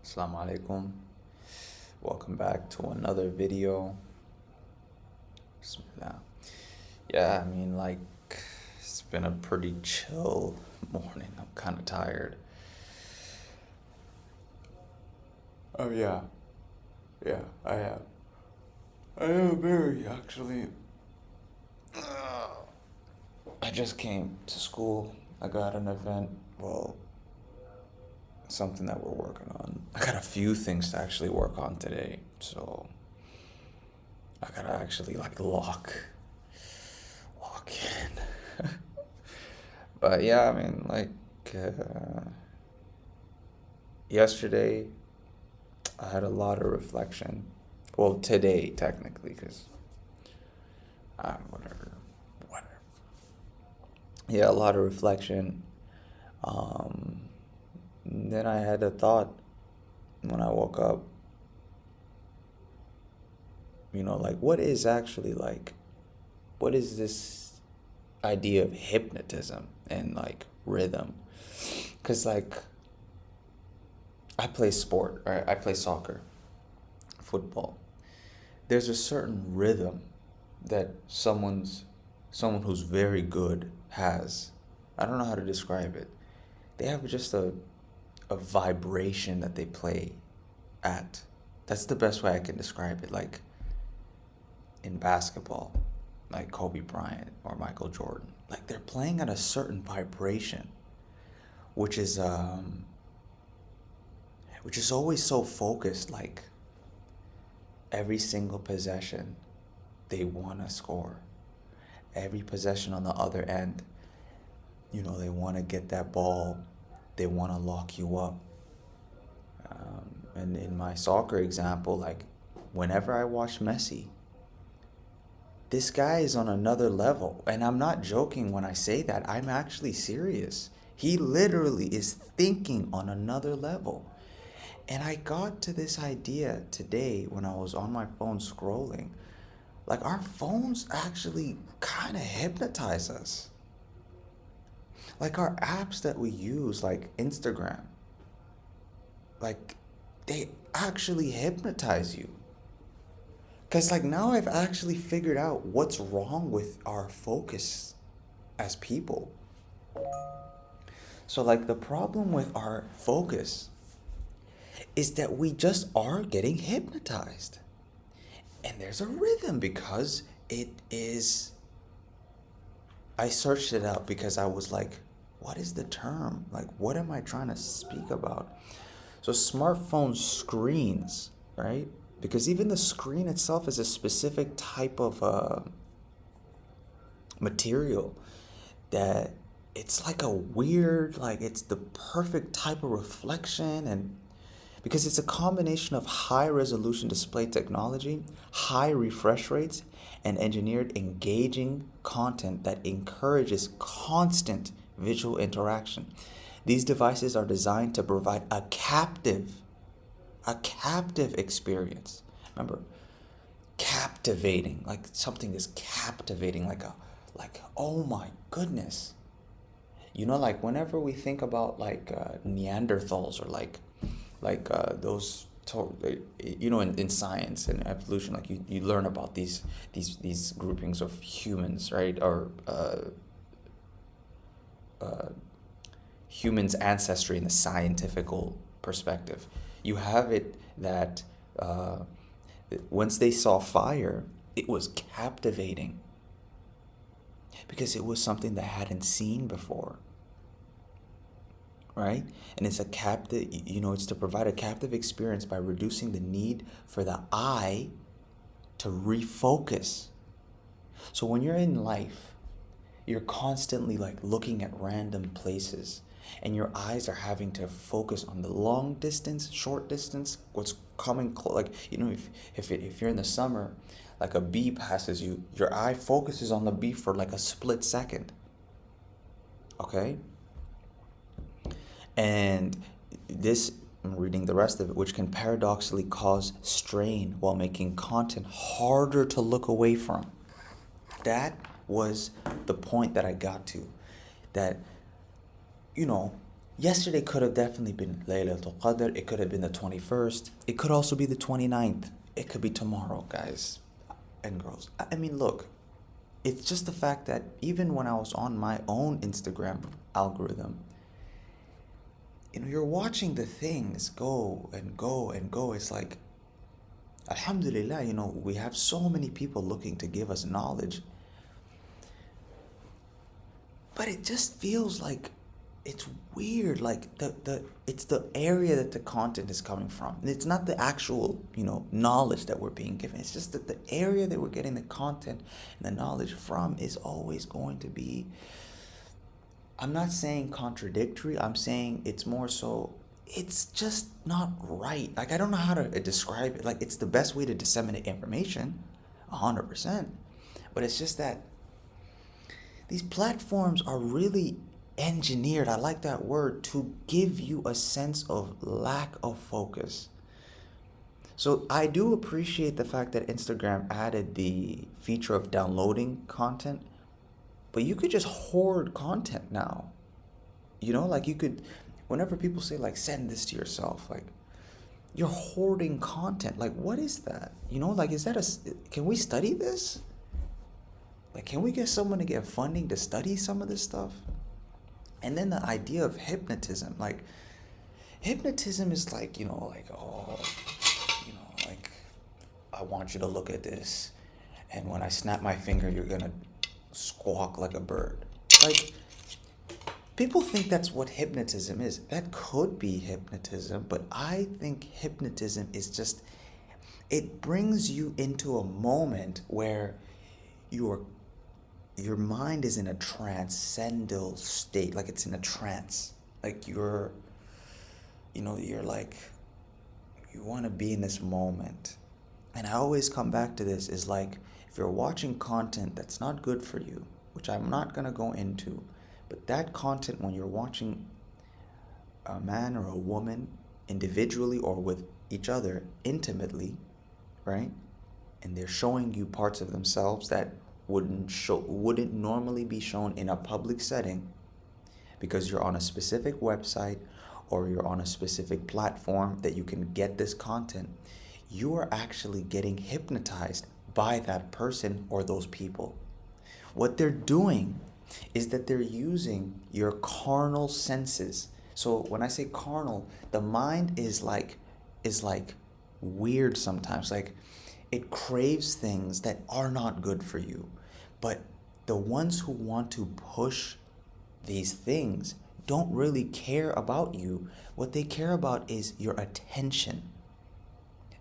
Salam Aleikum. Welcome back to another video. Bismillah. Yeah, it's been a pretty chill morning. I'm kind of tired. Oh, yeah. Yeah, I am. I am very, actually. I just came to school. I got an event. Well, something that we're working on. I got a few things to actually work on today. So I gotta actually lock in. But yeah, yesterday I had a lot of reflection. Well, today technically, because whatever. Yeah, a lot of reflection. Then I had a thought when I woke up. What is actually what is this idea of hypnotism and rhythm? Because I play sport, right? I play soccer, football. There's a certain rhythm that someone who's very good has. I don't know how to describe it. They have just a vibration that they play at. That's the best way I can describe it. Like in basketball, like Kobe Bryant or Michael Jordan. Like they're playing at a certain vibration, which is always so focused. Like every single possession, they want to score. Every possession on the other end, they want to get that ball. They want to lock you up. And in my soccer example, whenever I watch Messi, this guy is on another level. And I'm not joking when I say that. I'm actually serious. He literally is thinking on another level. And I got to this idea today when I was on my phone scrolling. Our phones actually kind of hypnotize us. Our apps that we use, like Instagram, they actually hypnotize you. Because now I've actually figured out what's wrong with our focus as people. So the problem with our focus is that we just are getting hypnotized. And there's a rhythm because it is. I searched it out because I was like, what is the term? What am I trying to speak about? So smartphone screens, right? Because even the screen itself is a specific type of material that it's like a weird, it's the perfect type of reflection, and because it's a combination of high resolution display technology, high refresh rates, and engineered engaging content that encourages constant visual interaction. These devices are designed to provide a captive experience. Remember, captivating, something is captivating, oh my goodness. Whenever we think about Neanderthals or those in science and evolution, you learn about these groupings of humans, right? Or humans' ancestry in the scientific perspective. You have it that once they saw fire, it was captivating because it was something they hadn't seen before, right? And it's it's to provide a captive experience by reducing the need for the eye to refocus. So when you're in life, you're constantly looking at random places, and your eyes are having to focus on the long distance, short distance, what's coming if you're in the summer, a bee passes you, your eye focuses on the bee for a split second. Okay? And this, I'm reading the rest of it, which can paradoxically cause strain while making content harder to look away from. That was the point that I got to. That, Yesterday could have definitely been Laylatul Qadr. It could have been the 21st. It could also be the 29th. It could be tomorrow, guys and girls. I mean, look, it's just the fact that even when I was on my own Instagram algorithm, you're watching the things go and go and go. It's like, Alhamdulillah, we have so many people looking to give us knowledge. But it just feels like it's weird. Like it's the area that the content is coming from. And it's not the actual, knowledge that we're being given. It's just that the area that we're getting the content and the knowledge from is always going to be, I'm not saying contradictory. I'm saying it's more so, it's just not right. Like, I don't know how to describe it. Like, it's the best way to disseminate information, 100%. But it's just that these platforms are really engineered, I like that word, to give you a sense of lack of focus. So I do appreciate the fact that Instagram added the feature of downloading content, but you could just hoard content now. Like, you could, whenever people say, like, send this to yourself, like, you're hoarding content. Like, what is that? Like, can we study this? Like, can we get someone to get funding to study some of this stuff? And then the idea of hypnotism. Like, hypnotism is like, like, I want you to look at this. And when I snap my finger, you're going to squawk like a bird. Like, people think that's what hypnotism is. That could be hypnotism, but I think hypnotism is just, it brings you into a moment where your mind is in a transcendental state, like it's in a trance. Like you're like, you want to be in this moment. And I always come back to this, is like, if you're watching content that's not good for you, which I'm not going to go into, but that content, when you're watching a man or a woman individually or with each other intimately, right? And they're showing you parts of themselves that wouldn't normally be shown in a public setting, because you're on a specific website or you're on a specific platform that you can get this content. You are actually getting hypnotized by that person or those people. What they're doing is that they're using your carnal senses. So when I say carnal, the mind is like weird sometimes. Like, it craves things that are not good for you. But the ones who want to push these things don't really care about you. What they care about is your attention.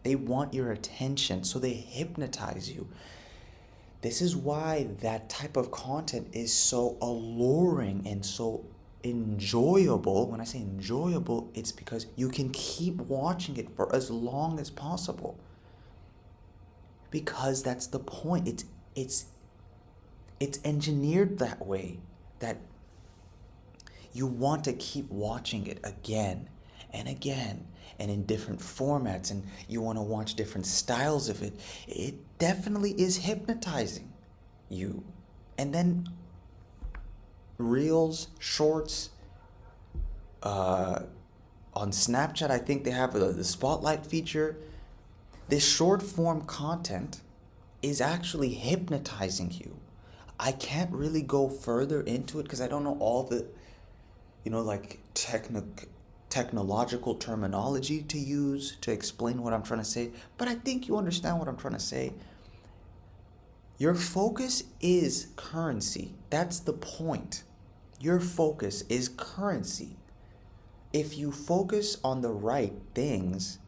They want your attention, so they hypnotize you. This is why that type of content is so alluring and so enjoyable. When I say enjoyable, it's because you can keep watching it for as long as possible. Because that's the point. It's engineered that way, that you want to keep watching it again and again and in different formats, and you want to watch different styles of it. It definitely is hypnotizing you. And then reels, shorts, on Snapchat, I think they have the spotlight feature. This short form content is actually hypnotizing you. I can't really go further into it because I don't know all the, like technological terminology to use to explain what I'm trying to say. But I think you understand what I'm trying to say. Your focus is currency. That's the point. Your focus is currency. If you focus on the right things,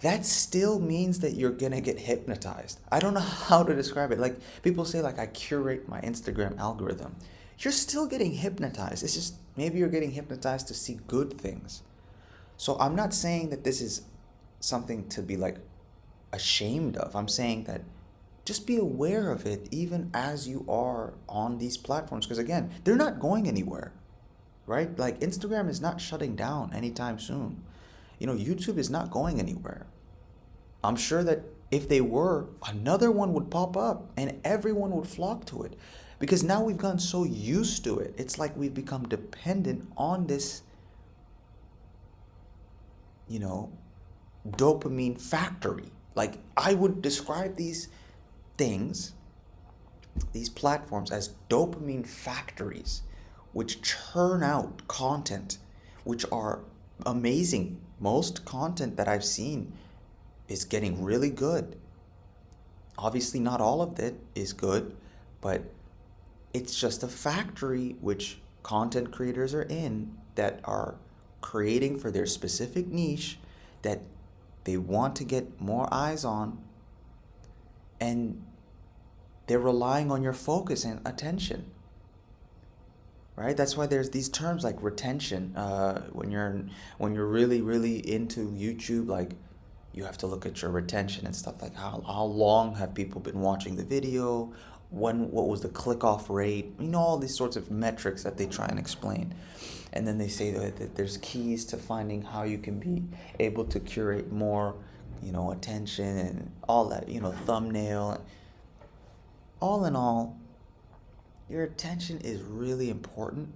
that still means that you're gonna get hypnotized. I don't know how to describe it. Like, people say, like, I curate my Instagram algorithm. You're still getting hypnotized. It's just, maybe you're getting hypnotized to see good things. So I'm not saying that this is something to be, like, ashamed of. I'm saying that just be aware of it even as you are on these platforms. Because again, they're not going anywhere, right? Like, Instagram is not shutting down anytime soon. YouTube is not going anywhere. I'm sure that if they were, another one would pop up and everyone would flock to it. Because now we've gotten so used to it. It's like we've become dependent on this, you know, dopamine factory. Like, I would describe these things, these platforms, as dopamine factories, which churn out content, which are amazing. Most content that I've seen is getting really good. Obviously, not all of it is good, but it's just a factory which content creators are in that are creating for their specific niche that they want to get more eyes on, and they're relying on your focus and attention, right? That's why there's these terms like retention. When you're really into YouTube, like, you have to look at your retention and stuff, like how long have people been watching the video, what was the click off rate, all these sorts of metrics that they try and explain. And then they say that there's keys to finding how you can be able to curate more, attention and all that, thumbnail. All in all, your attention is really important.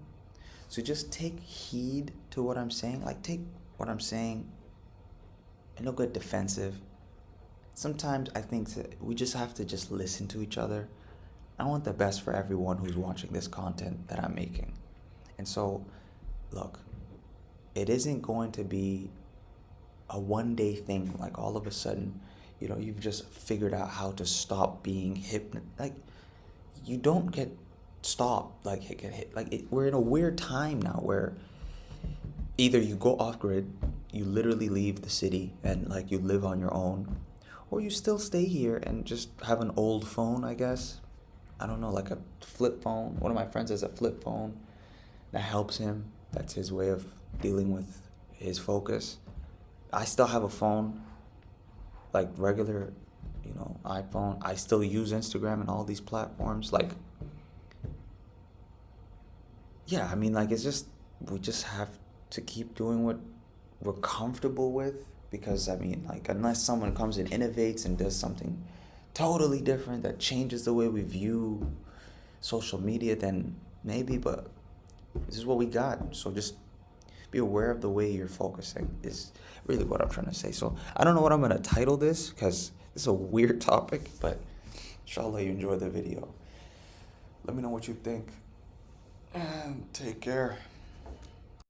So just take heed to what I'm saying. Like, take what I'm saying and don't get defensive. Sometimes I think that we just have to just listen to each other. I want the best for everyone who's watching this content that I'm making. And so, look, it isn't going to be a one-day thing. Like, all of a sudden, you've just figured out how to stop being like, you don't get stopped, like, get hit. Like, we're in a weird time now where either you go off grid, you literally leave the city and, like, you live on your own, or you still stay here and just have an old phone, I guess. I don't know, like a flip phone. One of my friends has a flip phone that helps him. That's his way of dealing with his focus. I still have a phone, like regular, iPhone. I still use Instagram and all these platforms. Like, yeah, I mean, like, it's just, we just have to keep doing what we're comfortable with, because, I mean, like, unless someone comes and innovates and does something totally different that changes the way we view social media, then maybe, but this is what we got. So just be aware of the way you're focusing is really what I'm trying to say. So I don't know what I'm going to title this, because this is a weird topic, but inshallah you enjoy the video. Let me know what you think, and take care.